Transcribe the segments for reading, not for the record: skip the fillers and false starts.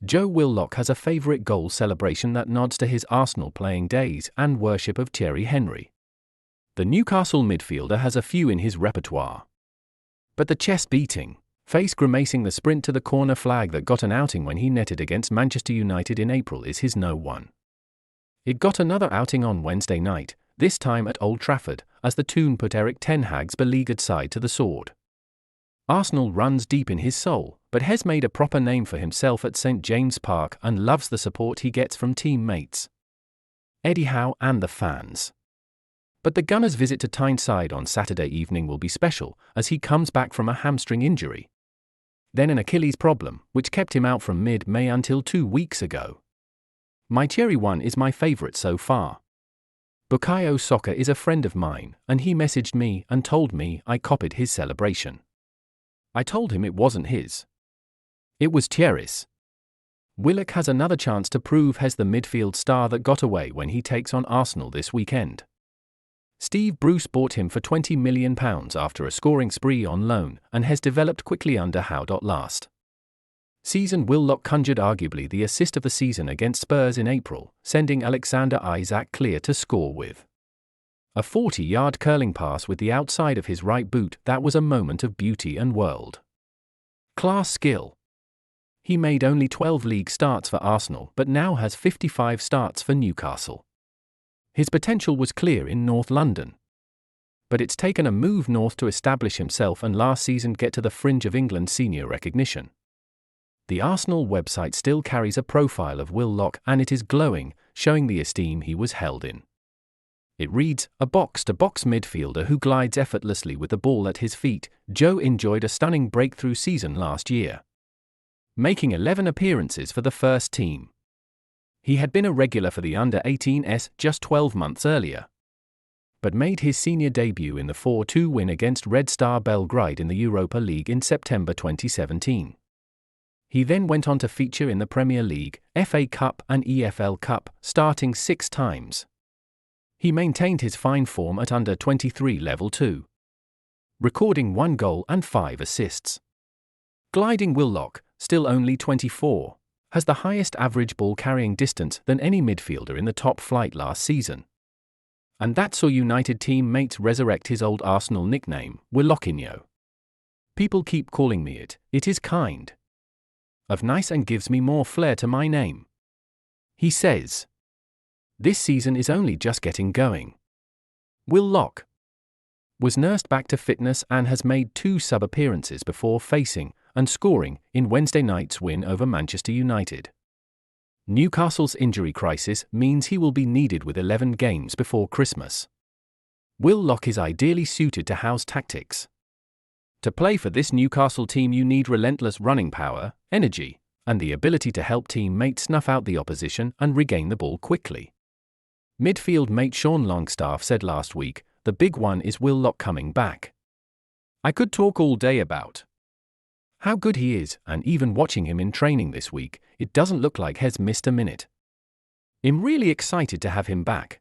Joe Willock has a favourite goal celebration that nods to his Arsenal playing days and worship of Thierry Henry. The Newcastle midfielder has a few in his repertoire. But the chest-beating, face grimacing the sprint to the corner flag that got an outing when he netted against Manchester United in April is his no one. It got another outing on Wednesday night, this time at Old Trafford, as the Toon put Erik Ten Hag's beleaguered side to the sword. Arsenal runs deep in his soul, but has made a proper name for himself at St James Park and loves the support he gets from teammates, Eddie Howe and the fans. But the Gunners' visit to Tyneside on Saturday evening will be special, as he comes back from a hamstring injury, then an Achilles problem, which kept him out from mid-May until 2 weeks ago. My Thierry one is my favourite so far. Bukayo Saka is a friend of mine, and he messaged me and told me I copied his celebration. I told him it wasn't his. It was Thierry's. Willock has another chance to prove he's the midfield star that got away when he takes on Arsenal this weekend. Steve Bruce bought him for £20 million after a scoring spree on loan and has developed quickly under Howe. Last season Willock conjured arguably the assist of the season against Spurs in April, sending Alexander Isak clear to score with a 40-yard curling pass with the outside of his right boot that was a moment of beauty and world-class skill. He made only 12 league starts for Arsenal but now has 55 starts for Newcastle. His potential was clear in North London. But it's taken a move north to establish himself and last season get to the fringe of England's senior recognition. The Arsenal website still carries a profile of Willock and it is glowing, showing the esteem he was held in. It reads, a box-to-box midfielder who glides effortlessly with the ball at his feet. Joe enjoyed a stunning breakthrough season last year, making 11 appearances for the first team. He had been a regular for the under-18s just 12 months earlier, but made his senior debut in the 4-2 win against Red Star Belgrade in the Europa League in September 2017. He then went on to feature in the Premier League, FA Cup and EFL Cup, starting 6 times. He maintained his fine form at under-23 level 2, recording 1 goal and 5 assists. Gliding Willock, still only 24, has the highest average ball-carrying distance than any midfielder in the top flight last season. And that saw United teammates resurrect his old Arsenal nickname, Willockinho. People keep calling me it is kind of nice and gives me more flair to my name, he says. This season is only just getting going. Willock was nursed back to fitness and has made 2 sub-appearances before facing and scoring in Wednesday night's win over Manchester United. Newcastle's injury crisis means he will be needed with 11 games before Christmas. Willock is ideally suited to Howe's tactics. To play for this Newcastle team you need relentless running power, energy, and the ability to help teammates snuff out the opposition and regain the ball quickly. Midfield mate Sean Longstaff said last week, the big one is Willock coming back. I could talk all day about how good he is, and even watching him in training this week, it doesn't look like he's missed a minute. I'm really excited to have him back.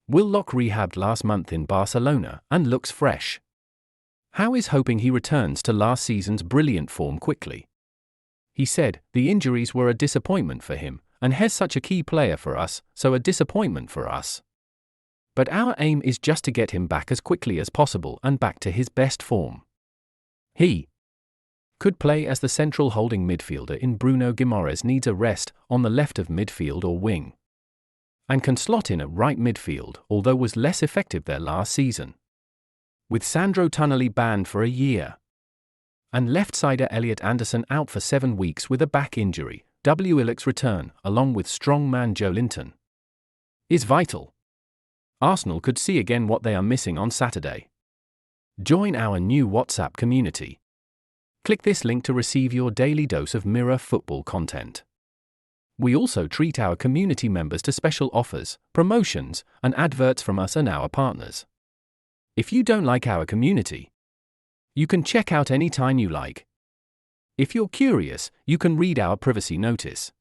Willock rehabbed last month in Barcelona and looks fresh. Howe is hoping he returns to last season's brilliant form quickly. He said, the injuries were a disappointment for him, and he's such a key player for us, so a disappointment for us. But our aim is just to get him back as quickly as possible and back to his best form. He could play as the central holding midfielder in Bruno Guimaraes needs a rest on the left of midfield or wing, and can slot in at right midfield, although was less effective there last season. With Sandro Tonali banned for a year, and left-sider Elliot Anderson out for 7 weeks with a back injury, Willock's return, along with strongman Joe Linton, is vital. Arsenal could see again what they are missing on Saturday. Join our new WhatsApp community. Click this link to receive your daily dose of Mirror football content. We also treat our community members to special offers, promotions, and adverts from us and our partners. If you don't like our community, you can check out any time you like. If you're curious, you can read our privacy notice.